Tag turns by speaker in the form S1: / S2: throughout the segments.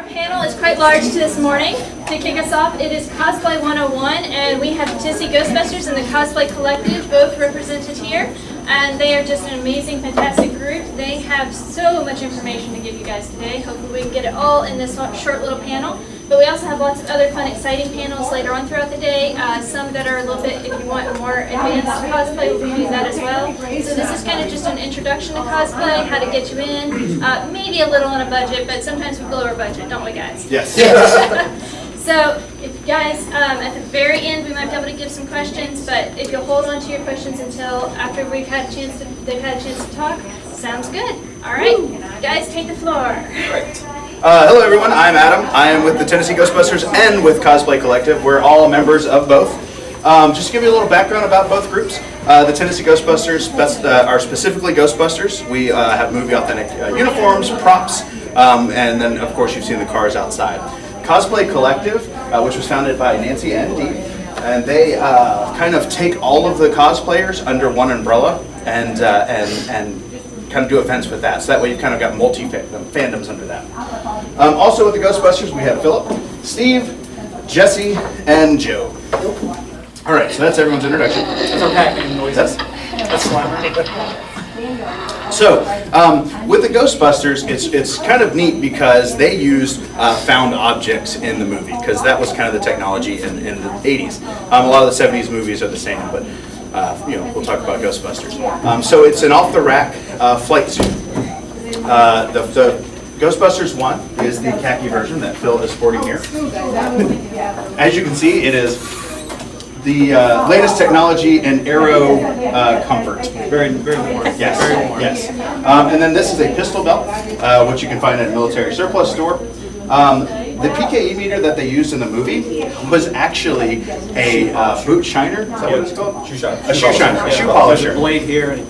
S1: panel is quite large this morning. To kick us off, it is Cosplay 101, and we have Tennessee Ghostbusters and the Cosplay Collective both represented here. And they are just an amazing, fantastic group. They have so much information to give you guys today. Hopefully we can get it all in this short little panel. But we also have lots of other fun, exciting panels later on throughout the day. Some that are a little bit, if you want more advanced cosplay, we can do that as well. So this is kind of just an introduction to cosplay, how to get you in. Maybe a little on a budget, but sometimes we blow our budget, don't we guys?
S2: Yes.
S1: So, if you guys, at the very end, we might be able to give some questions, but if you'll hold on to your questions until after they've had a chance to talk, sounds good. All right, guys, take the floor.
S2: Right. Hello everyone, I'm Adam. I am with the Tennessee Ghostbusters and with Cosplay Collective. We're all members of both. Just to give you a little background about both groups. The Tennessee Ghostbusters are specifically Ghostbusters. We have movie authentic uniforms, props, and then of course you've seen the cars outside. Cosplay Collective, which was founded by Nancy and Dee, and they kind of take all of the cosplayers under one umbrella and kind of do events with that. So that way you've kind of got multi-fandoms under that. Also with the Ghostbusters, we have Philip, Steve, Jesse, and Joe. All right, so that's everyone's introduction.
S3: That's our packing noises. That's slammer.
S2: So, with the Ghostbusters, it's kind of neat because they used found objects in the movie, because that was kind of the technology in the 80s. A lot of the 70s movies are the same, but we'll talk about Ghostbusters. So it's an off-the-rack flight suit. The Ghostbusters 1 is the khaki version that Phil is sporting here. As you can see, it is the latest technology and aero comfort.
S3: Very, very warm.
S2: Yes,
S3: Very warm.
S2: yes. And then this is a pistol belt, which you can find at a military surplus store. The PKE meter that they used in the movie was actually a boot shiner. Is that what it's called?
S3: Shoe shiner.
S2: A shoe shiner, a shoe polisher.
S3: There's a blade here. And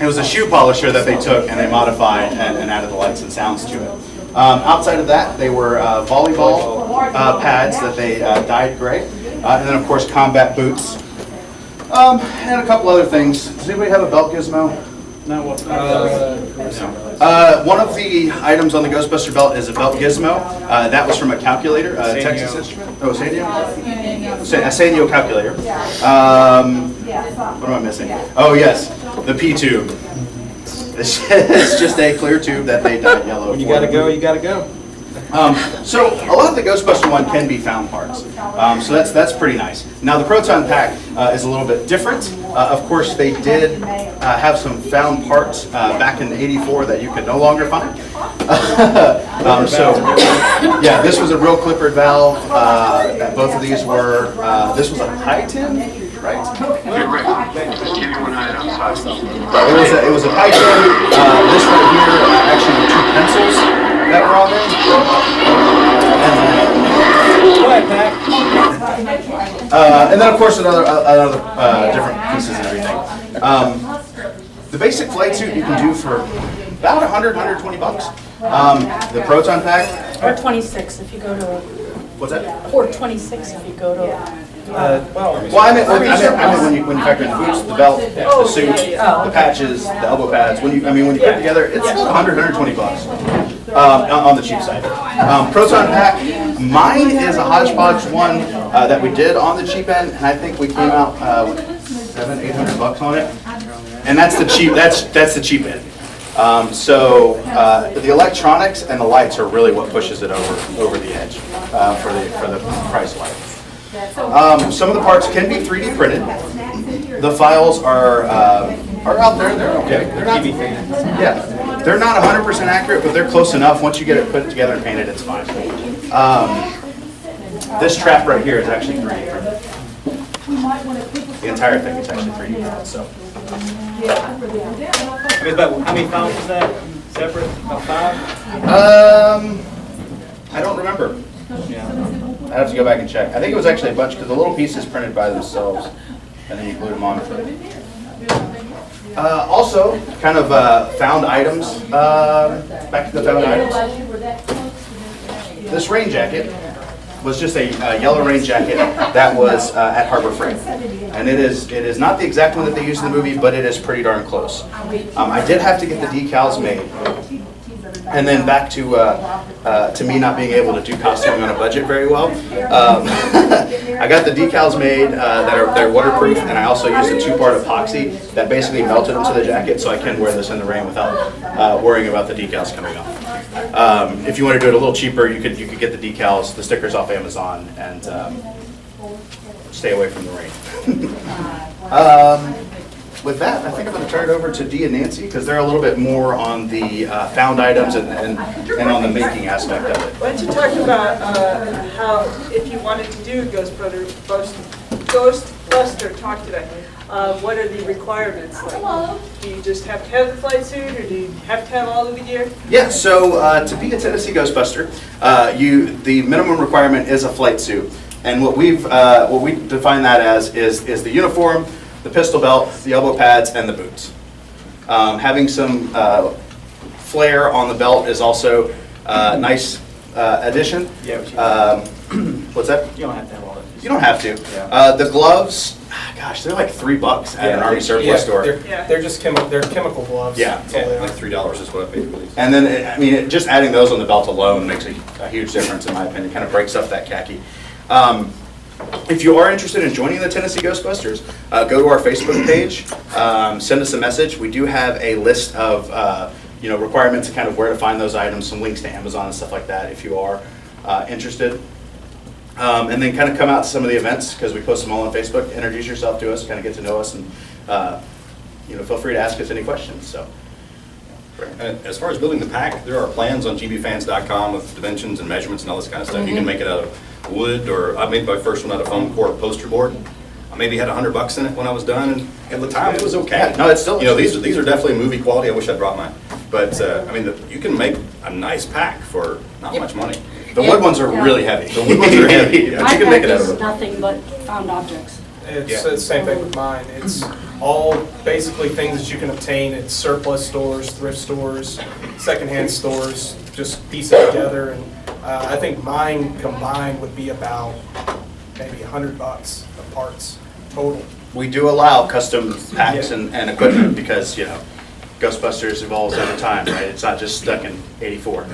S2: It was a shoe polisher that they took and they modified and added the lights and sounds to it. Outside of that, they were volleyball pads that they dyed gray. And then, of course, combat boots. And a couple other things. Does anybody have a belt gizmo?
S3: no, what?
S2: One of the items on the Ghostbuster belt is a belt gizmo. That was from a calculator, Texas Instrument. Oh, Sanyo? A Sanyo calculator. What am I missing? Oh, yes, the P tube. It's just a clear tube that they dyed yellow.
S3: When you gotta go, you gotta go.
S2: So a lot of the Ghostbuster one can be found parts, so that's pretty nice. Now the Proton Pack is a little bit different. Of course, they did have some found parts back in '84 that you could no longer find. So yeah, this was a real clippered valve. Both of these were. This was a high tin, right? It was a high tin. This right here actually were two pencils that were on there. And then, of course, another different pieces and everything. The basic flight suit you can do for about 100, 120 bucks. The Proton Pack.
S4: Or 26 if you go to,
S2: What's that?
S4: or 26 if you go to.
S2: Well, I meant when you factor in the boots, the belt, the suit, the patches, the elbow pads. When you put it together, it's about 100, 120 bucks. On the cheap side. Proton Pack, mine is a hodgepodge one that we did on the cheap end, and I think we came out with 700, 800 bucks on it. And that's the cheap. That's the cheap end. So the electronics and the lights are really what pushes it over the edge for the price wise. Some of the parts can be 3D printed. The files are out there. They're okay. They're not. Yeah. They're not 100% accurate, but they're close enough. Once you get it put together and painted, it's fine. This trap right here is actually 3D printed. The entire thing is actually 3D printed. So.
S3: How many files is that? Separate? About 5?
S2: I don't remember.
S3: Yeah.
S2: I have to go back and check. I think it was actually a bunch because the little pieces printed by themselves, and then you glued them on. Also, kind of found items, back to the found items. This rain jacket was just a yellow rain jacket that was at Harbor Freight. And it is not the exact one that they used in the movie, but it is pretty darn close. I did have to get the decals made. And then back to me not being able to do costuming on a budget very well. I got the decals made they're waterproof, and I also used a 2-part epoxy that basically melted into the jacket, so I can wear this in the rain without worrying about the decals coming off. If you want to do it a little cheaper, you could get the decals, the stickers off Amazon, and stay away from the rain. With that, I think I'm going to turn it over to Dee and Nancy, because they're a little bit more on the found items and on the making aspect of it.
S5: Why don't you talk about how, if you wanted to do Ghostbuster talk today, what are the requirements? Like, do you just have to have the flight suit, or do you have to have all of the gear?
S2: Yeah, so to be a Tennessee Ghostbuster, the minimum requirement is a flight suit. And what we define that as is the uniform, the pistol belt, the elbow pads, and the boots. Having some flare on the belt is also a nice addition.
S3: Yeah,
S2: What's that?
S3: you don't have to have all that.
S2: You don't have to.
S3: Yeah.
S2: The gloves, gosh, they're like $3 at an Army surplus store.
S6: They're just chemical gloves.
S2: Yeah.
S6: That's all they are.
S7: Like $3 is what I paid for these.
S2: And then, just adding those on the belt alone makes a huge difference, in my opinion. Kind of breaks up that khaki. If you are interested in joining the Tennessee Ghostbusters, go to our Facebook page, send us a message. We do have a list of requirements and kind of where to find those items, some links to Amazon and stuff like that if you are interested. And then kind of come out to some of the events, because we post them all on Facebook. Introduce yourself to us, kind of get to know us, and feel free to ask us any questions. So.
S7: And as far as building the pack, there are plans on gbfans.com with dimensions and measurements and all this kind of stuff. You can make it out of wood, or I made my first one out of foam core poster board. I maybe had $100 in it when I was done, and at the time it was okay.
S2: No, it's still.
S7: These are definitely movie quality. I wish I brought mine, but you can make a nice pack for not much money.
S2: The wood ones are really heavy.
S7: The wood ones are heavy.
S2: Yeah.
S7: But you can make it out of
S4: is
S7: wood.
S4: nothing but found objects.
S6: It's the same thing with mine. It's all basically things that you can obtain at surplus stores, thrift stores, secondhand stores, just piece it together. And I think mine combined would be about maybe $100 of parts total.
S2: We do allow custom packs and equipment, because Ghostbusters evolves over time, right? It's not just stuck in '84.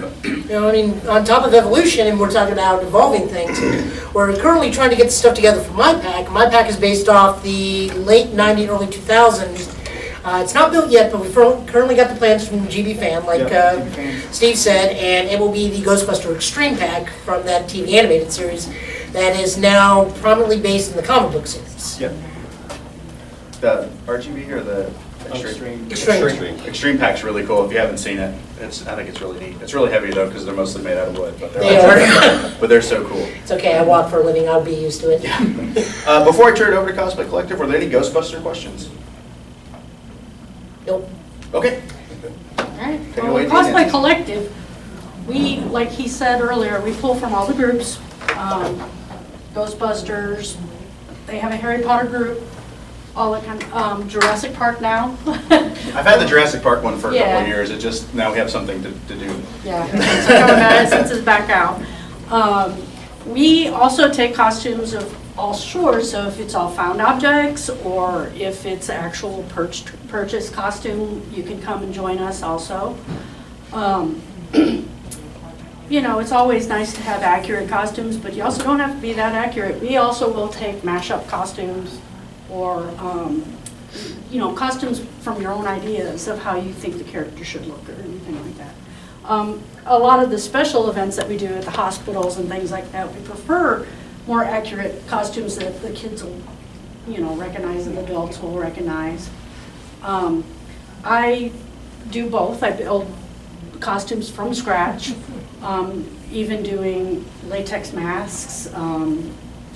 S8: On top of evolution, and we're talking about evolving things, we're currently trying to get the stuff together for my pack. My pack is based off the late '90s, early 2000s. It's not built yet, but we've currently got the plans from GB Fan, like Steve said, and it will be the Ghostbuster Extreme Pack from that TV animated series that is now prominently based in the comic book series.
S2: Yep. The RGB or the Extreme? Extreme Pack's really cool. If you haven't seen it, I think it's really neat. It's really heavy though, because they're mostly made out of wood. But
S8: They are.
S2: But they're so cool.
S8: It's okay, I walk for a living, I'll be used to it.
S2: Before I turn it over to Cosplay Collective, were there any Ghostbuster questions?
S8: Nope.
S2: Okay.
S9: Alright,
S2: Take it
S9: well,
S2: away,
S9: Cosplay
S2: Nancy.
S9: Collective, we, like he said earlier, we pull from all the groups. Ghostbusters, they have a Harry Potter group, all that kind of, Jurassic Park now.
S2: I've had the Jurassic Park one for a couple
S9: Yeah.
S2: of years. Now we have something to do.
S9: Yeah, so coming back, since it's back out. We also take costumes of all sorts, so if it's all found objects, or if it's actual purchase costume, you can come and join us also. It's always nice to have accurate costumes, but you also don't have to be that accurate. We also will take mashup costumes, or costumes from your own ideas of how you think the character should look, or anything like that. A lot of the special events that we do at the hospitals and things like that, we prefer more accurate costumes that the kids will, recognize, and adults will recognize. I do both. I build costumes from scratch, even doing latex masks.
S2: I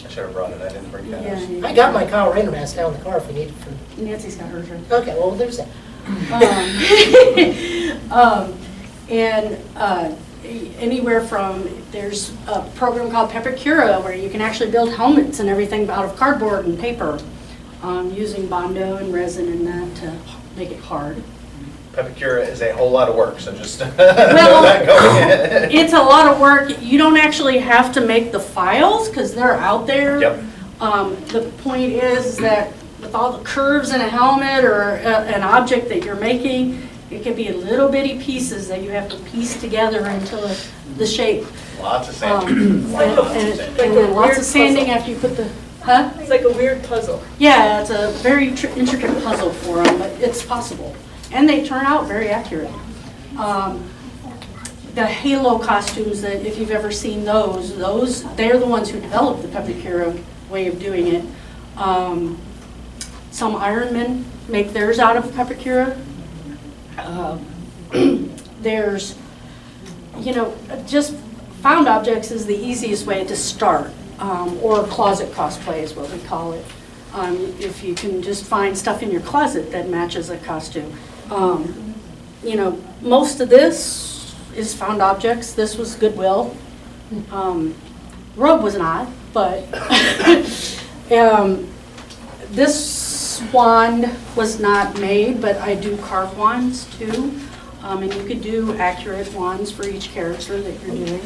S2: should have brought it. I didn't bring that.
S9: Yeah,
S8: I got my Kyle Rayner mask down in the car if we need it.
S9: Nancy's got hers right.
S8: Okay, well, there's that.
S9: Anywhere from, there's a program called Peppercura where you can actually build helmets and everything out of cardboard and paper, using Bondo and resin and that to make it hard.
S2: Peppercura is a whole lot of work, so just know
S9: Well,
S2: that going in.
S9: it's a lot of work. You don't actually have to make the files because they're out there.
S2: Yep.
S9: The point is that with all the curves in a helmet or an object that you're making, It could be little bitty pieces that you have to piece together into the shape.
S2: Lots of
S9: And then lots of sanding after you put the, huh?
S5: It's like a weird puzzle.
S9: Yeah, it's a very intricate puzzle for them, but it's possible. And they turn out very accurate. The Halo costumes, that if you've ever seen those, they're the ones who developed the Pepakura way of doing it. Some Ironmen make theirs out of Pepakura. There's, just found objects is the easiest way to start, or closet cosplay is what we call it. If you can just find stuff in your closet that matches a costume. Most of this is found objects. This was Goodwill. Rogue was not, but this wand was not made, but I do carve wands too. And you could do accurate wands for each character that you're doing.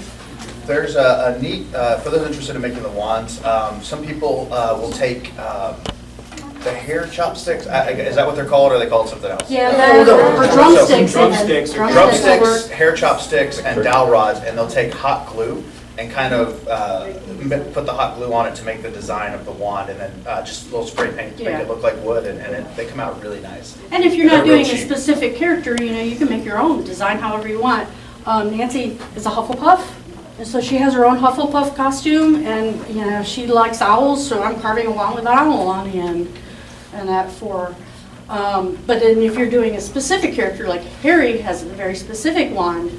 S2: There's a neat, for those interested in making the wands, some people will take the hair chopsticks, is that what they're called, or are they called something else?
S9: Yeah, or drumsticks.
S2: Drumsticks, hair chopsticks, and dowel rods, and they'll take hot glue and kind of put the hot glue on it to make the design of the wand, and then just a little spray paint to make it look like wood, and they come out really nice.
S9: And if you're not
S2: They're real
S9: doing a
S2: cheap.
S9: specific character, you can make your own, design however you want. Nancy is a Hufflepuff, and so she has her own Hufflepuff costume, and she likes owls, so I'm carving a wand with an owl on the end, and that for. But then if you're doing a specific character, like Harry has a very specific wand,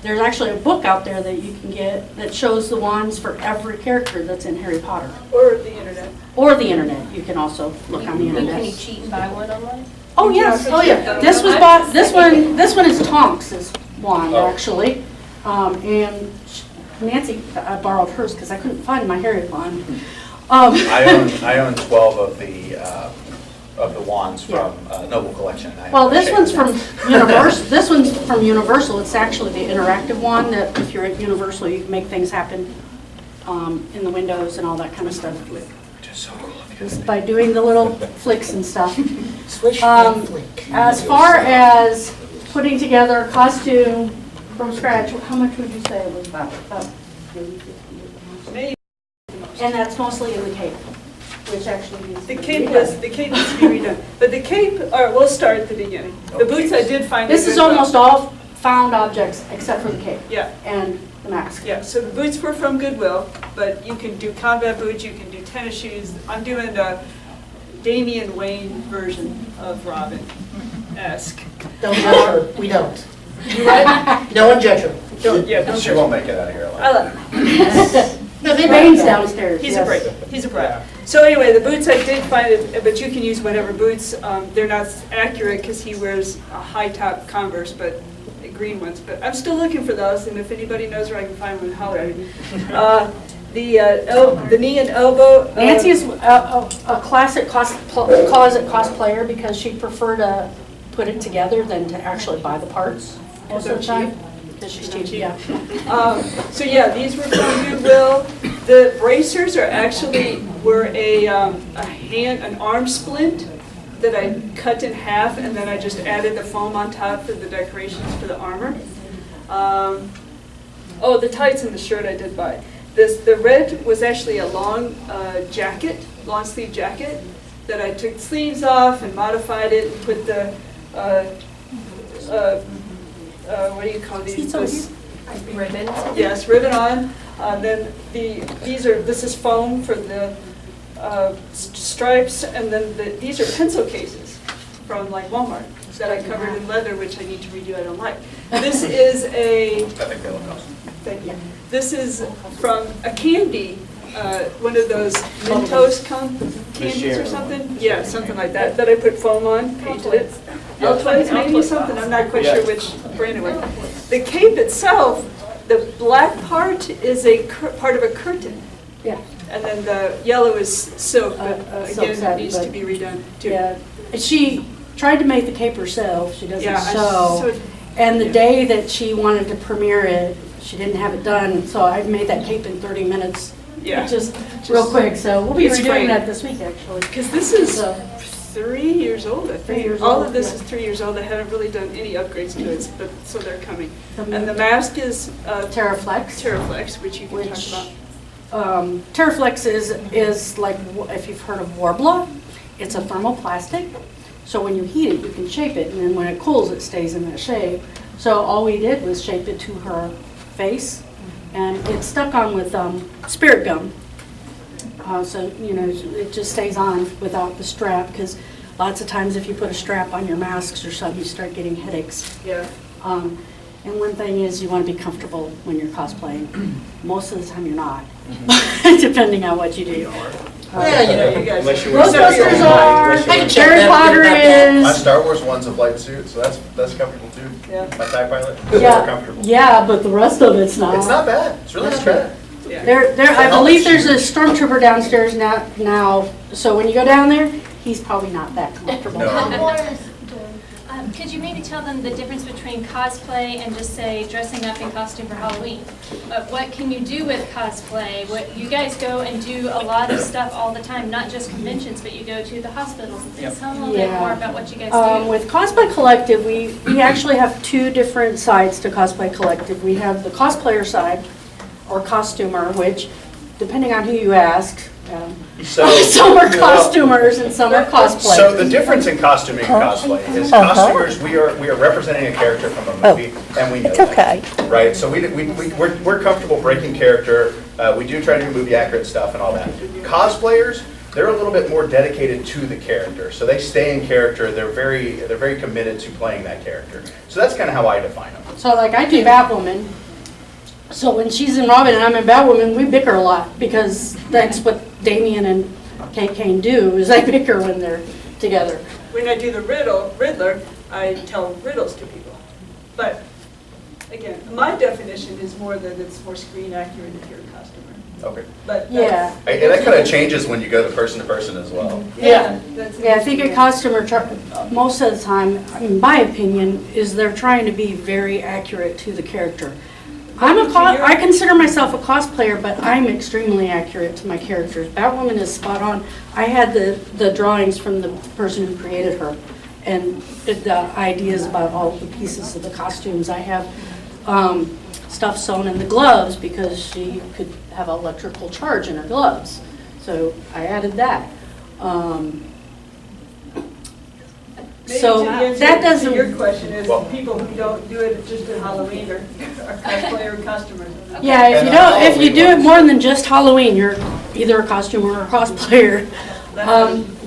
S9: there's actually a book out there that you can get that shows the wands for every character that's in Harry Potter.
S5: Or the internet.
S9: Or the internet. You can also look on the internet.
S4: Can you cheat and buy one online?
S9: Oh, yes. Oh, yeah. This was bought, this one is Tonks' wand, actually. And Nancy, I borrowed hers because I couldn't find my Harry wand.
S2: I own 12 of the wands from Noble Collection.
S9: Well, this one's from Universal. This one's from Universal. It's actually the interactive wand that if you're at Universal, you can make things happen in the windows and all that kind of stuff. Just by doing the little flicks and stuff.
S8: Swish and flick.
S9: As far as putting together a costume from scratch, how much would you say it was about maybe 50? And that's mostly in the cape, which actually needs to
S5: The
S9: be
S5: cape
S9: redone.
S5: the cape needs to be redone. But the cape, all right, we'll start at the beginning. The boots I did find.
S9: This is almost all found objects except for the cape.
S5: Yeah.
S9: And the mask.
S5: Yeah, so the boots were from Goodwill, but you can do combat boots, you can do tennis shoes. I'm doing a Damian Wayne version of Robin-esque.
S8: Don't judge her. We don't. You right? No one judge her. Don't.
S5: Yeah, don't
S2: She won't make it out of here alive.
S5: I love him.
S8: No, they
S9: Rain's
S8: don't.
S9: downstairs.
S5: He's
S9: yes.
S5: a break. He's a brat. So anyway, the boots I did find it, but you can use whatever boots. They're not accurate because he wears a high top Converse, but green ones. But I'm still looking for those, and if anybody knows where I can find one, holler at me. The knee and elbow.
S9: Nancy is a classic closet cosplayer because she'd prefer to put it together than to actually buy the parts most of the time. Because she's cheap, yeah.
S5: So yeah, these were from Goodwill. The bracers are were an arm splint that I cut in half, and then I just added the foam on top for the decorations for the armor. Oh, the tights and the shirt I did buy. The red was actually a long long sleeve jacket that I took sleeves off and modified it and put the what do you call these?
S4: Ribbon.
S5: Yes, ribbon on. Then this is foam for the stripes, and then these are pencil cases from like Walmart that I covered in leather, which I need to redo. I don't like. This is
S2: I think they look awesome.
S5: thank you. This is from a candy, one of those Mentos candies or something. Yeah, something like that. That I put foam on, painted it. Altoids maybe something. I'm not quite sure which brand it was. The cape itself, the black part is part of a curtain.
S9: Yeah.
S5: And then the yellow is silk, but
S9: silk
S5: again,
S9: satin,
S5: it needs to be redone too.
S9: Yeah. She tried to make the cape herself. She doesn't
S5: Yeah,
S9: sew. And the day that she wanted to premiere it, she didn't have it done, so I made that cape in 30 minutes.
S5: Yeah.
S9: Just real quick, so we'll be
S5: It's
S9: redoing
S5: great.
S9: that this week, actually.
S5: Because this is 3 years old, I
S9: 3
S5: think.
S9: years
S5: All
S9: old,
S5: of this
S9: yeah.
S5: is 3 years old. I haven't really done any upgrades to it, but so they're coming.
S9: The
S5: And the mask is
S9: Terraflex.
S5: Terraflex, which you can
S9: Which-
S5: talk about.
S9: Terraflex is like, if you've heard of Warbler, it's a thermoplastic. So when you heat it, you can shape it, and then when it cools, it stays in that shape. So all we did was shape it to her face, and it's stuck on with spirit gum. So, you know, it just stays on without the strap, because lots of times if you put a strap on your masks or something, you start getting headaches.
S5: Yeah.
S9: And one thing is you want to be comfortable when you're cosplaying. Most of the time you're not, depending on what you do.
S8: Yeah, you know,
S5: You guys.
S3: Unless you
S9: Ghostbusters are,
S8: I can check
S9: Harry
S8: that,
S9: Potter
S8: get that
S10: My
S9: is.
S10: Star Wars one's a flight suit, so that's comfortable too.
S5: Yeah.
S10: My TIE pilot, super
S9: Yeah,
S10: comfortable.
S9: yeah, but the rest of it's not.
S10: It's not bad. It's really not bad.
S5: Yeah.
S9: I believe there's a stormtrooper downstairs now, so when you go down there, he's probably not that comfortable.
S10: No.
S1: Could you maybe tell them the difference between cosplay and just say dressing up in costume for Halloween? What can you do with cosplay? What you guys go and do a lot of stuff all the time, not just conventions, but you go to the hospitals and things. Tell them a little bit
S9: Yeah.
S1: more about what you guys do.
S9: With Cosplay Collective, we actually have two different sides to Cosplay Collective. We have the cosplayer side, or costumer, which, depending on who you ask,
S2: So,
S9: some are costumers and some are cosplayers.
S2: so the difference in costuming and cosplay is costumers, we are representing a character from a movie, and we know that, right? So we're comfortable breaking character. We do try to do movie accurate stuff and all that. Cosplayers, they're a little bit more dedicated to the character, so they stay in character. They're very committed to playing that character. So that's kind of how I define them.
S9: So like I do Batwoman, so when she's in Robin and I'm in Batwoman, we bicker a lot because that's what Damien and Kate Kane do, is they bicker when they're together.
S5: When I do the Riddler, I tell riddles to people. But again, my definition is more that it's more screen accurate if you're a costumer.
S2: Okay.
S5: But
S9: Yeah.
S2: And that kind of changes when you go to person as well.
S5: Yeah.
S9: Yeah, I think a costumer, most of the time, in my opinion, is they're trying to be very accurate to the character. I consider myself a cosplayer, but I'm extremely accurate to my characters. Batwoman is spot on. I had the drawings from the person who created her, and the ideas about all the pieces of the costumes. I have stuff sewn in the gloves because she could have electrical charge in her gloves, so I added that. So that doesn't.
S5: Your question is, people who don't do it just at Halloween are cosplayer or customers.
S9: Yeah, if you do it more than just Halloween, you're either a costumer or a cosplayer.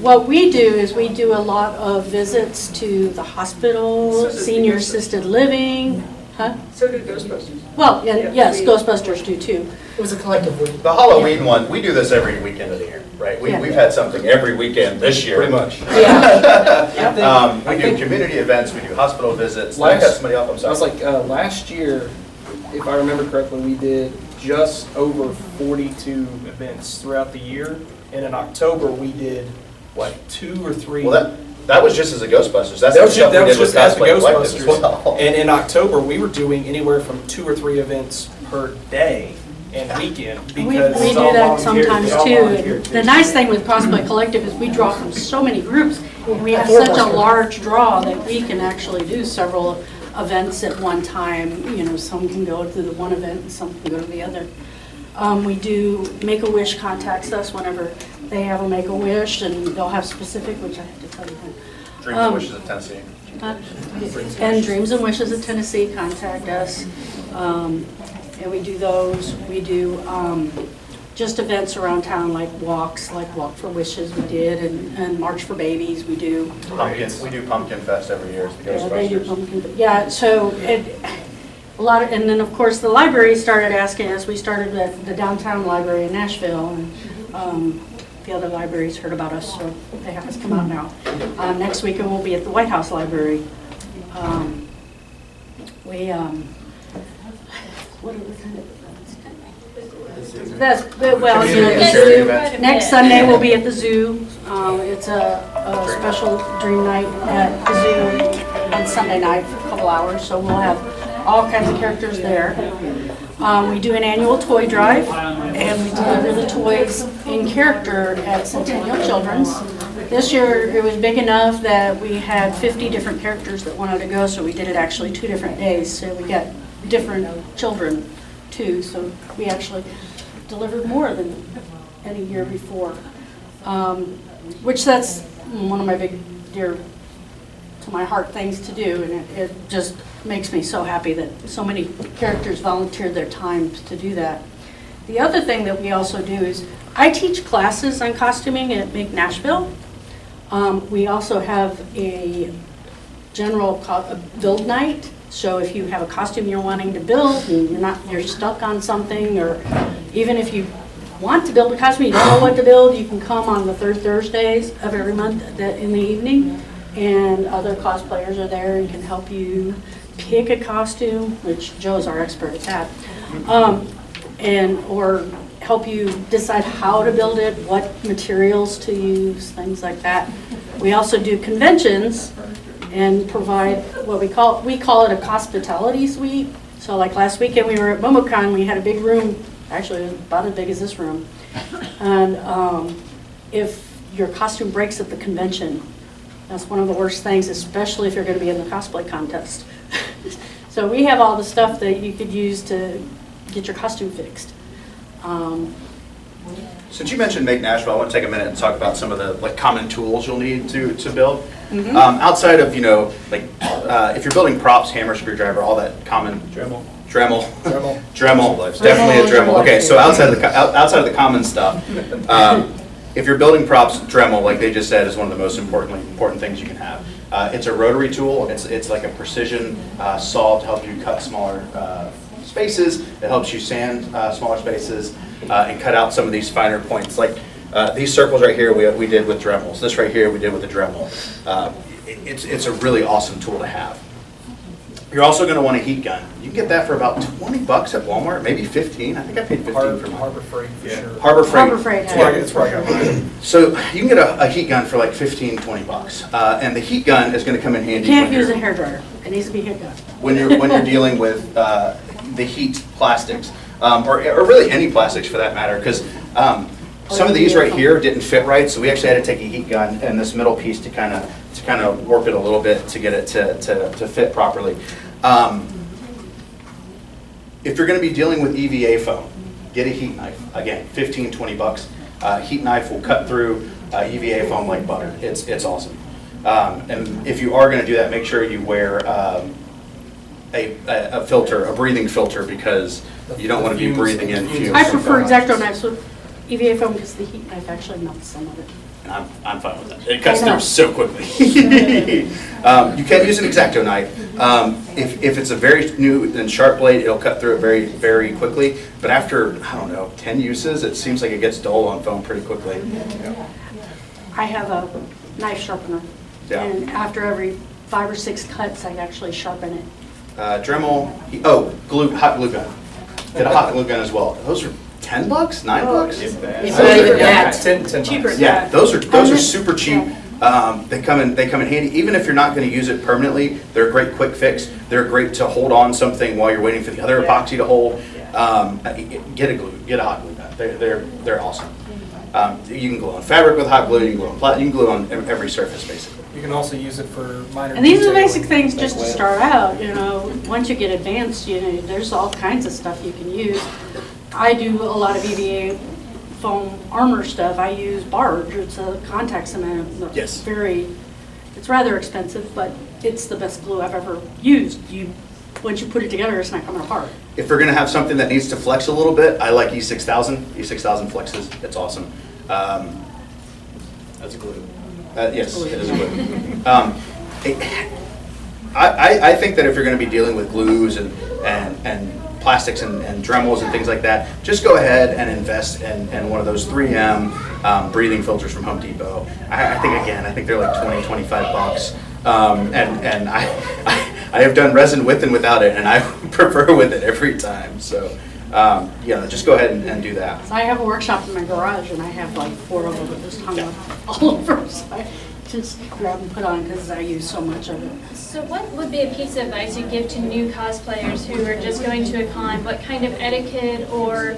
S9: What we do is we do a lot of visits to the hospital, senior assisted living. Huh?
S5: So do Ghostbusters.
S9: Well, yes, Ghostbusters do too.
S8: It was a collective week.
S2: The Halloween one, we do this every weekend of the year, right?
S9: Yeah.
S2: We've had something every weekend this year.
S7: Pretty much.
S9: Yeah.
S2: We do community events, we do hospital visits. I got somebody off, I'm
S3: I was
S2: sorry.
S3: like, last year, if I remember correctly, we did just over 42 events throughout the year. And in October, we did, what, 2 or 3?
S2: Well, that was just as a Ghostbusters. That's
S3: That
S2: the
S3: was
S2: stuff
S3: just,
S2: we did with
S3: as the
S2: Cosplay Collective as
S3: Ghostbusters.
S2: well.
S3: And in October, we were doing anywhere from 2 or 3 events per day and weekend
S9: We
S3: because
S9: do
S3: it's all
S9: that
S3: volunteer-
S9: sometimes
S3: it's all
S9: too.
S3: volunteer.
S9: The nice thing with Cosplay Collective is we draw from so many groups. And we have such a large draw that we can actually do several events at one time. You know, some can go to the one event and some can go to the other. We do Make-A-Wish contacts us whenever they have a Make-A-Wish, and they'll have specific, which I have to tell you.
S2: Dreams and Wishes of Tennessee.
S9: And Dreams and Wishes of Tennessee contact us. And we do those. We do just events around town, like walks, like Walk for Wishes we did, and March for Babies we do.
S2: We do Pumpkin Fest every year. It's the
S9: Yeah, they do
S2: Ghostbusters.
S9: pumpkin. Yeah, so a lot of, and then of course the library started asking us. We started at the downtown library in Nashville, and the other libraries heard about us, so they have us come out now. Next weekend we'll be at the White House Library. What are we kind of? That's, well, you know,
S2: Community
S9: the
S2: charity
S9: zoo.
S2: event.
S9: Next Sunday we'll be at the zoo. It's a special dream night at the zoo on Sunday night for a couple hours, so we'll have all kinds of characters there. We do an annual toy drive, and we deliver the toys in character at Centennial Children's. This year, it was big enough that we had 50 different characters that wanted to go, so we did it actually 2 different days. So we got different children too, so we actually delivered more than any year before. Which that's one of my big, dear to my heart things to do, and it just makes me so happy that so many characters volunteered their time to do that. The other thing that we also do is, I teach classes on costuming at Make Nashville. We also have a general build night. So if you have a costume you're wanting to build and you're stuck on something, or even if you want to build a costume, you don't know what to build, you can come on the third Thursdays of every month in the evening, and other cosplayers are there and can help you pick a costume, which Joe's our expert at that, or help you decide how to build it, what materials to use, things like that. We also do conventions and provide what we call it a hospitality suite. So like last weekend we were at MomoCon, we had a big room, actually it was about as big as this room. And if your costume breaks at the convention, that's one of the worst things, especially if you're going to be in the cosplay contest. So we have all the stuff that you could use to get your costume fixed.
S2: Since you mentioned Make Nashville, I want to take a minute and talk about some of the common tools you'll need to build. Outside of, if you're building props, hammer, screwdriver, all that common Dremel, definitely a Dremel. Okay, so outside of the common stuff, if you're building props, Dremel, like they just said, is one of the most important things you can have. It's a rotary tool. It's like a precision saw to help you cut smaller spaces. It helps you sand smaller spaces and cut out some of these finer points. Like these circles right here we did with Dremels. This right here we did with a Dremel. It's a really awesome tool to have. You're also going to want a heat gun. You can get that for about $20 at Walmart, maybe 15. I think I paid 15 for mine.
S6: Harbor Freight, for sure.
S2: Harbor Freight.
S6: That's where I got mine.
S2: So you can get a heat gun for like 15, $20. And the heat gun is going to come in handy.
S9: You can't use a hairdryer. It needs to be a heat gun.
S2: When you're dealing with the heat plastics, or really any plastics for that matter, because some of these right here didn't fit right, so we actually had to take a heat gun and this middle piece to kind of warp it a little bit to get it to fit properly. If you're going to be dealing with EVA foam, get a heat knife. Again, 15, $20. Heat knife will cut through EVA foam like butter. It's awesome. And if you are going to do that, make sure you wear a filter, a breathing filter, because you don't want to be breathing in fumes.
S9: I prefer X-Acto knives with EVA foam because the heat knife actually melts some of it.
S2: And I'm fine with that. It cuts through so quickly. You can use an X-Acto knife. If it's a very new and sharp blade, it'll cut through it very, very quickly. But after, 10 uses, it seems like it gets dull on foam pretty quickly. Yeah.
S9: I have a knife sharpener.
S2: Yeah.
S9: And after every 5 or 6 cuts, I actually sharpen it.
S2: Dremel, hot glue gun. Get a hot glue gun as well. Those are $10, $9.
S8: It's not even that.
S6: 10
S5: Cheaper.
S2: Yeah, those are super cheap. They come in handy. Even if you're not going to use it permanently, they're a great quick fix. They're great to hold on something while you're waiting for the other epoxy to hold. Get a hot glue gun. They're awesome. You can glue on fabric with hot glue. You can glue on plastic. You can glue on every surface basically.
S6: You can also use it for minor.
S9: And these are the basic
S6: detailing.
S9: things just to start out, once you get advanced, there's all kinds of stuff you can use. I do a lot of EVA foam armor stuff. I use barge. It's a contact cement.
S2: Yes.
S9: It's rather expensive, but it's the best glue I've ever used. Once you put it together, it's not coming apart.
S2: If we're going to have something that needs to flex a little bit, I like E6000. E6000 flexes. It's awesome. That's a glue. Yes, it is a glue. I think that if you're going to be dealing with glues and plastics and Dremels and things like that, just go ahead and invest in one of those 3M breathing filters from Home Depot. I think they're like $20, $25. And I have done resin with and without it, and I prefer with it every time. So, just go ahead and do that.
S9: So I have a workshop in my garage, and I have like 4 of them just hung up all over. So just grab and put on because I use so much of it.
S1: So what would be a piece of advice you give to new cosplayers who are just going to a con? What kind of etiquette or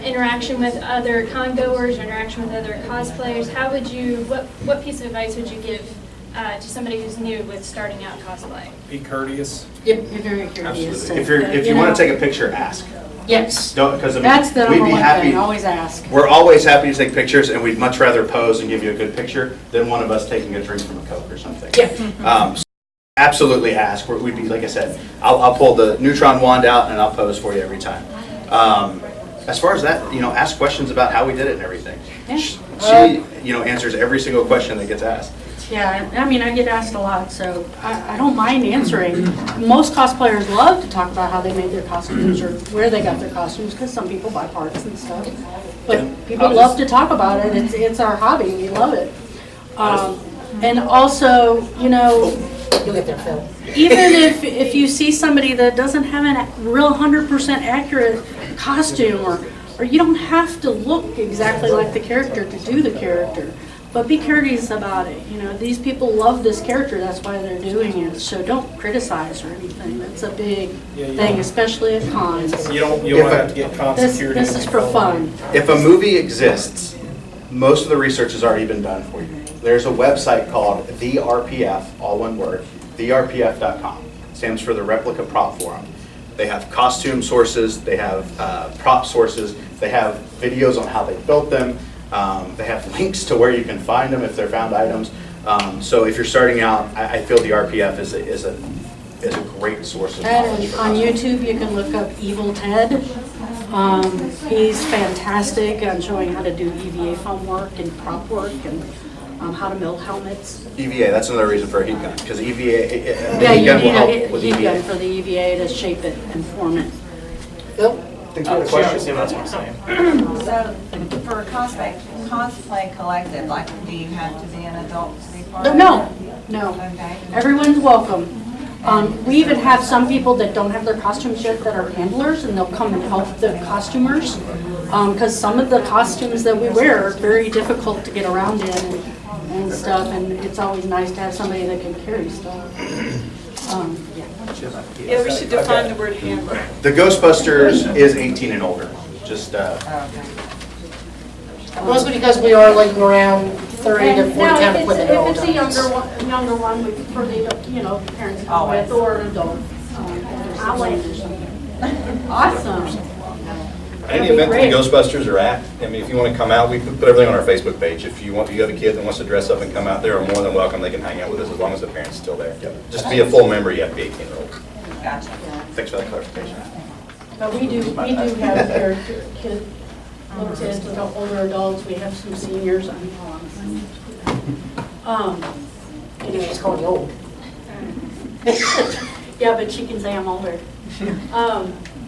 S1: interaction with other con goers or interaction with other cosplayers? How would you, what piece of advice would you give to somebody who's new with starting out cosplay?
S6: Be courteous.
S9: Yep, you're very curious.
S2: Absolutely. If you want to take a picture, ask.
S9: Yes.
S2: Don't, because I mean,
S9: That's the
S2: we'd
S9: number
S2: be
S9: one
S2: happy.
S9: thing, always ask.
S2: We're always happy to take pictures, and we'd much rather pose and give you a good picture than one of us taking a drink from a Coke or something.
S8: Yeah.
S2: So absolutely ask. We'd be, like I said, I'll pull the neutron wand out and I'll pose for you every time. As far as that, ask questions about how we did it and everything.
S9: Yeah.
S2: She answers every single question that gets asked.
S9: Yeah, I mean, I get asked a lot, so I don't mind answering. Most cosplayers love to talk about how they made their costumes or where they got their costumes, because some people buy parts and stuff. But people love to talk about it. It's our hobby. We love it. And also,
S8: You'll get there, Phil.
S9: even if you see somebody that doesn't have a real 100% accurate costume, or you don't have to look exactly like the character to do the character. But be courteous about it. These people love this character. That's why they're doing it. So don't criticize or anything. That's a big thing, especially at cons.
S6: You don't have to get con security.
S9: This is for fun.
S2: If a movie exists, most of the research has already been done for you. There's a website called the RPF, all one word, therpf.com. Stands for the Replica Prop Forum. They have costume sources, they have prop sources, they have videos on how they built them. They have links to where you can find them if they're found items. So if you're starting out, I feel the RPF is a great source of knowledge.
S9: And on YouTube, you can look up Evil Ted. He's fantastic on showing how to do EVA foam work and prop work and how to build helmets.
S2: EVA, that's another reason for a heat gun, because EVA,
S9: Yeah,
S2: heat
S9: you
S2: gun will
S9: need
S2: help
S9: a
S2: with
S9: heat gun
S2: EVA.
S9: for the EVA to shape it and form it.
S8: Phil?
S3: That's what I'm saying.
S11: So, for a cosplay collective, like, do you have to be an adult to be part of it?
S9: No.
S11: Okay.
S9: Everyone's welcome. We even have some people that don't have their costumes yet that are handlers, and they'll come and help the costumers. Because some of the costumes that we wear are very difficult to get around in and stuff, and it's always nice to have somebody that can carry stuff.
S5: Yeah, we should define the word handler.
S2: The Ghostbusters is 18 and older. Just
S8: Mostly because we are like around 30 to 40
S9: Now,
S8: kind of
S9: if
S8: equipment at all
S9: it's a
S8: times.
S9: younger one, we prefer the, parents come with, or an adult. I'll wait or something. Awesome.
S7: Any event that the Ghostbusters are at, I mean, if you want to come out, we put everything on our Facebook page. If you have a kid that wants to dress up and come out, they're more than welcome. They can hang out with us as long as the parent's still there. Just to be a full member, you have to be 18 or older.
S11: Gotcha.
S2: thanks for that clarification.
S9: But we do have your kids, little kids, older adults, we have some seniors.
S8: She's calling you old.
S9: Yeah, but she can say I'm older.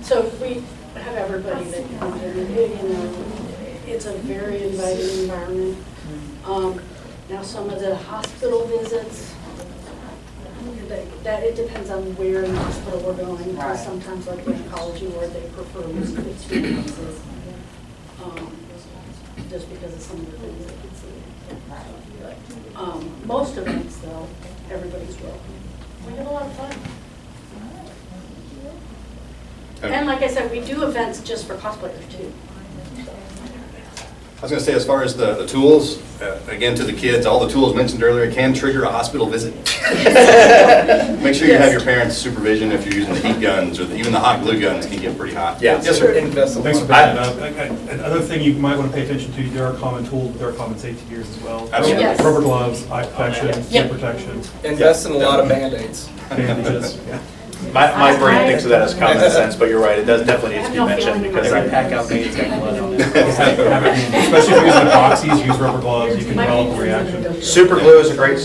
S9: So we have everybody that comes in, it's a very inviting environment. Now, some of the hospital visits, that it depends on where in the hospital we're going. Because sometimes, like the oncology ward, they prefer music experiences, just because of some of the things they can see. But most events, though, everybody's welcome. We have a lot of fun. And like I said, we do events just for cosplayers too.
S7: I was going to say, as far as the tools, again, to the kids, all the tools mentioned earlier can trigger a hospital visit. Make sure you have your parents' supervision if you're using the heat guns, or even the hot glue guns can get pretty hot.
S2: Yeah.
S6: Yes, sir. Invest in
S12: Thanks for
S6: that.
S12: bringing that up. Another thing you might want to pay attention to, there are common tools, there are common safety gears as well.
S7: Absolutely.
S9: Yes.
S12: Rubber gloves, eye protection,
S8: Yep.
S12: skin protection,
S6: Invest in a lot of Band-Aids.
S12: bandages.
S2: My brain thinks of that as common sense, but you're right, it does definitely need to be
S9: I have no
S2: mentioned
S9: feeling
S2: because
S9: about
S2: I
S3: out things got blood on it.
S12: Especially if you're using epoxies, use rubber gloves, you can develop a reaction.
S2: super glue is a great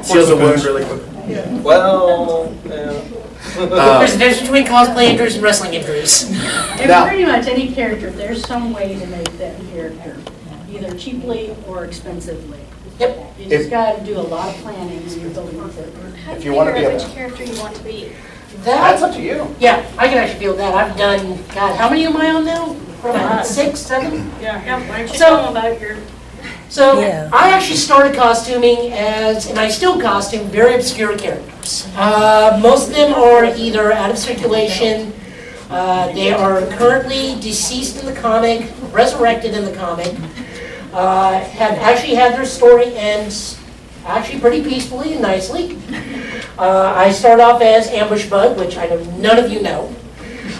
S2: seals a wound really quick.
S6: Well, yeah.
S8: There's a difference between cosplay injuries and wrestling injuries.
S9: And
S2: Now-
S9: pretty much any character, there's some way to make that character, either cheaply or expensively.
S8: Yep.
S9: You just gotta do a lot of planning when you're building a character.
S1: How do
S2: If
S1: you
S2: you wanna
S1: figure out
S2: be
S1: which
S2: able-
S1: character you want to be?
S2: That's up to you.
S8: Yeah, I can actually feel that. I've done, God, how many am I on now? Probably 6, 7?
S9: Yeah, why don't you
S8: So-
S9: tell them about your
S8: So I actually started costuming and I still costume very obscure characters. Most of them are either out of circulation, they are currently deceased in the comic, resurrected in the comic, have actually had their story end actually pretty peacefully and nicely. I start off as Ambush Bug, which I know none of you know.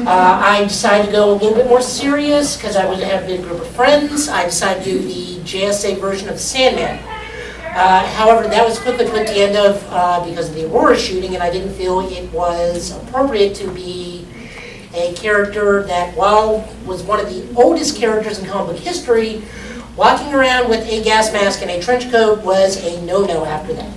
S8: I decided to go a little bit more serious because I was having a group of friends. I decided to do the JSA version of Sandman. However, that was quickly put to the end of because of the Aurora shooting, and I didn't feel it was appropriate to be a character that, while was one of the oldest characters in comic book history, walking around with a gas mask and a trench coat was a no-no after that.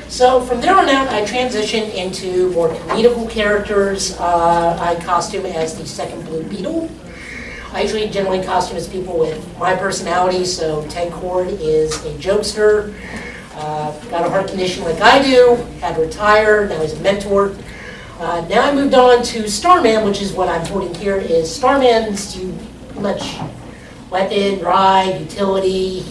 S8: So from there on out, I transitioned into more comedical characters. I costume as the second Blue Beetle. I usually generally costume as people with my personality, so Ted Cord is a jokester, got a heart condition like I do, had to retire, now he's a mentor. Now I moved on to Starman, which is what I'm holding here, is Starman's pretty much weapon, ride, utility.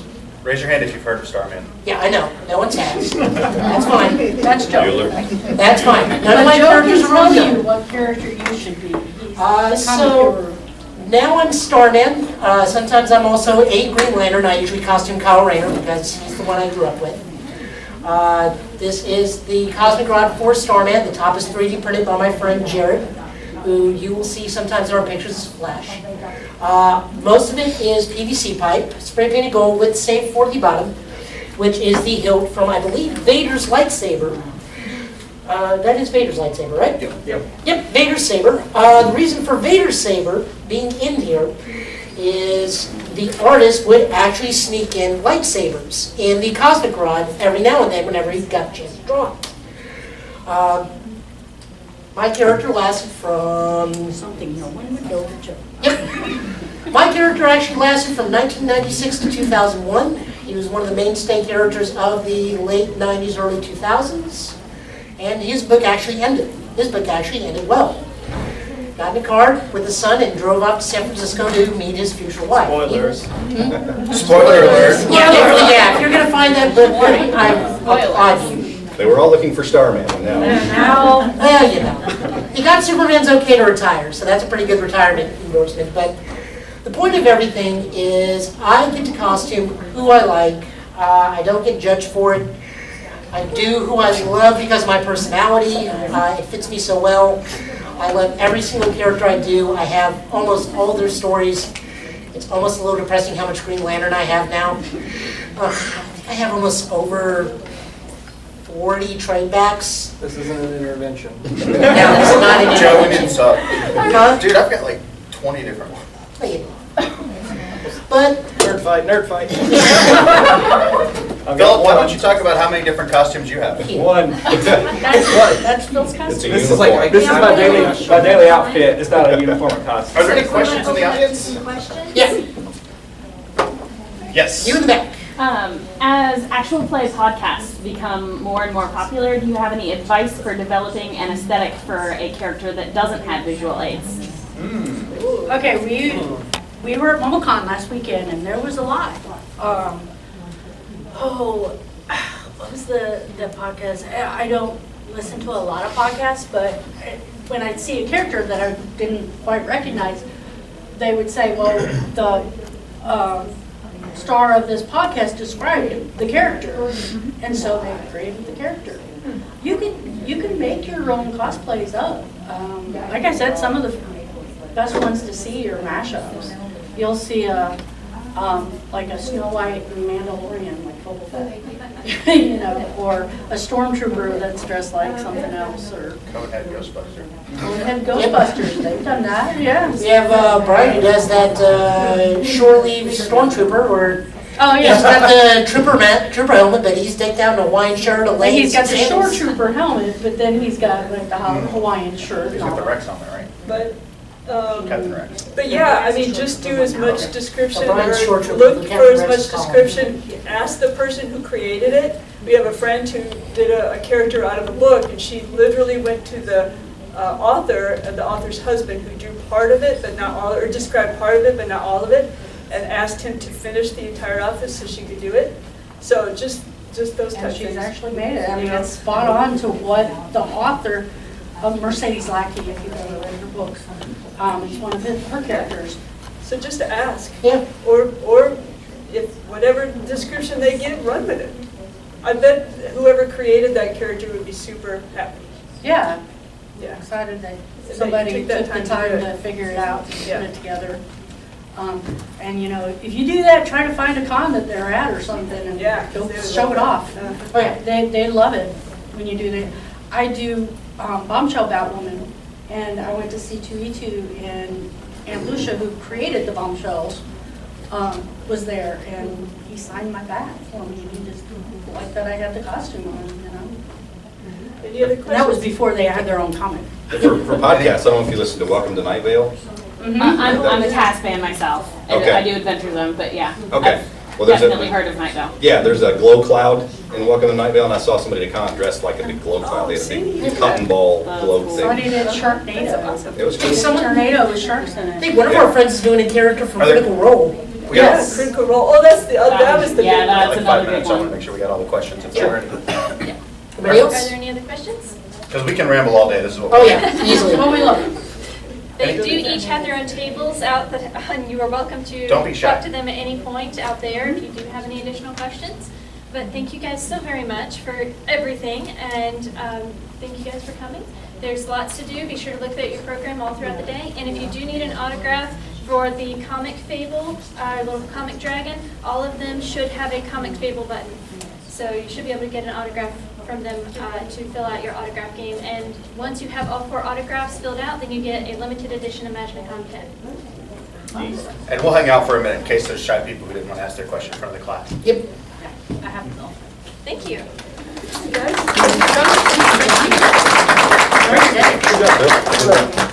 S2: Raise your hand if you've heard of Starman.
S8: Yeah, I know. No one's has. That's fine.
S9: That's Joe.
S8: That's fine. None of my
S9: Joe
S8: characters
S9: can
S8: are
S9: tell
S8: on
S9: you what character you should be. He's the
S8: So
S9: comic hero.
S8: now I'm Starman. Sometimes I'm also a Green Lantern. I usually costume Kyle Rayner because he's the one I grew up with. This is the Cosmic Rod for Starman. The top is 3D printed by my friend Jared, who you will see sometimes in our pictures as Flash. Most of it is PVC pipe, spray painted gold with save for the bottom, which is the hilt from, I believe, Vader's lightsaber. That is Vader's lightsaber, right? Yep, Vader's saber. The reason for Vader's saber being in here is the artist would actually sneak in lightsabers in the Cosmic Rod every now and then whenever he got a chance to draw it. My character lasted from...
S9: Something no one would know but Joe.
S8: Yep. My character actually lasted from 1996 to 2001. He was one of the mainstay characters of the late 90s, early 2000s. And his book actually ended. His book actually ended well. Got in a car with his son and drove off to San Francisco to meet his future wife.
S2: Spoilers.
S10: Spoiler alert.
S8: Yeah, if you're going to find that book, I applaud you.
S7: They were all looking for Starman, and now.
S8: Well, you know. He got Superman's okay to retire, so that's a pretty good retirement endorsement. But the point of everything is I get to costume who I like. I don't get judged for it. I do who I love because of my personality. It fits me so well. I love every single character I do. I have almost all their stories. It's almost a little depressing how much Green Lantern I have now. I think I have almost over 40 trade backs.
S3: This isn't an intervention.
S8: No, it's not an
S10: Joe, we didn't suck.
S8: Huh?
S10: Dude, I've got like 20 different ones.
S8: But
S3: Nerd fight.
S10: Phil, why don't you talk about how many different costumes you have?
S3: One.
S9: That's Phil's
S7: It's a
S9: custom.
S3: This is like this is my daily outfit. It's not a uniform costume.
S10: Are there any questions in the audience?
S8: yeah,
S10: Yes.
S8: you in the back.
S13: As actual play podcasts become more and more popular, do you have any advice for developing an aesthetic for a character that doesn't have visual aids?
S9: Okay, we were at MomoCon last weekend, and there was a lot. What was the podcast? I don't listen to a lot of podcasts, but when I see a character that I didn't quite recognize, they would say, well, the star of this podcast described the character, and so they created the character. You can make your own cosplays up. Like I said, some of the best ones to see are mashups. You'll see like a Snow White and Mandalorian, like Boba Fett, you know, or a stormtrooper that's dressed like something else, or
S10: Conehead Ghostbuster.
S9: Conehead Ghostbusters. They've done that, yeah.
S8: We have Brian who does that shore leave stormtrooper, or
S9: Oh
S8: he's
S9: yeah.
S8: got the trooper helmet, but he's decked out in a Hawaiian shirt, a leggings,
S9: He's got the
S8: sandals.
S9: shore trooper helmet, but then he's got like the Hawaiian shirt.
S10: He's
S9: and
S10: got the
S9: all.
S10: Rex on there, right?
S5: But,
S10: Captain Rex.
S5: but yeah, I mean, just do as much description, or
S8: Brian's short trip,
S5: look
S8: Captain
S5: for as
S8: Rex
S5: much
S8: column.
S5: description, ask the person who created it. We have a friend who did a character out of a book, and she literally went to the author and the author's husband, who drew part of it, but not all, or described part of it, but not all of it, and asked him to finish the entire office so she could do it. So just those type
S9: And
S5: of
S9: she's
S5: things.
S9: actually made it. I mean, it's spot on to what the author of Mercedes Lackey, if you've ever read her books, is one of her characters.
S5: So just to ask.
S8: Yeah.
S5: Or if whatever description they give, run with it. I bet whoever created that character would be super happy.
S9: Yeah,
S5: Yeah.
S9: excited that
S5: They
S9: somebody
S5: took that
S9: took the
S5: time to
S9: time
S5: do
S9: to
S5: it.
S9: figure it out and
S5: Yeah.
S9: put it together. And you know, if you do that, try to find a con that they're at or something and
S5: Yeah, 'cause
S9: go
S5: they would
S9: show
S5: love
S9: it
S5: that.
S9: off.
S5: Uh-huh.
S9: Oh yeah, they love it when you do that. I do Bombshell Batwoman, and I went to C2E2, and Aunt Lucia, who created the bombshells, was there, and he signed my back for me. He just liked that I had the costume on, you know.
S5: Any other
S9: And that was
S5: questions?
S9: before they had their own comic.
S7: For podcasts, I don't know if you listen to Welcome to Night Vale.
S13: I'm a Taz fan myself.
S7: Okay.
S13: I do Adventure Zone, but yeah.
S7: Okay.
S13: I've
S7: Well, there's
S13: definitely
S7: a,
S13: heard of Night Vale.
S7: yeah, there's a glow cloud in Welcome to Night Vale, and I saw somebody at a con dressed like a big glow cloud. They had a big cotton ball glow
S9: Somebody
S7: thing.
S9: did Sharknado.
S7: It was
S8: Hey,
S7: cool.
S8: someone,
S9: Tornado with sharks in
S8: I
S9: it.
S8: think one of our friends is doing a character from
S10: Are there-
S8: Critical Role.
S10: We got
S5: Yeah, Critical Role. Oh, that's the, that was the
S13: Yeah,
S5: big
S13: that's
S10: like
S13: another
S10: 5
S13: big
S10: minutes, I want to
S13: one.
S10: make sure we got all the questions if they're ready.
S8: Anybody
S1: Are
S8: else?
S1: there any other questions?
S10: Because we can ramble all day, this is what.
S8: Oh, yeah, easily.
S9: Oh, we love it.
S1: They do each have their own tables out, and you are welcome to
S10: Don't be shy.
S1: talk to them at any point out there if you do have any additional questions. But thank you guys so very much for everything, and thank you guys for coming. There's lots to do. Be sure to look at your program all throughout the day. And if you do need an autograph for the comic Fable, our little comic dragon, all of them should have a comic Fable button. So you should be able to get an autograph from them to fill out your autograph game. And once you have all 4 autographs filled out, then you get a limited edition Imaginacon pen.
S10: And we'll hang out for a minute in case there's shy people who didn't want to ask their question in front of the class.
S8: Yep.
S9: I have it all.
S1: Thank you.
S5: guys.
S8: Very good.
S7: Good job, Bill.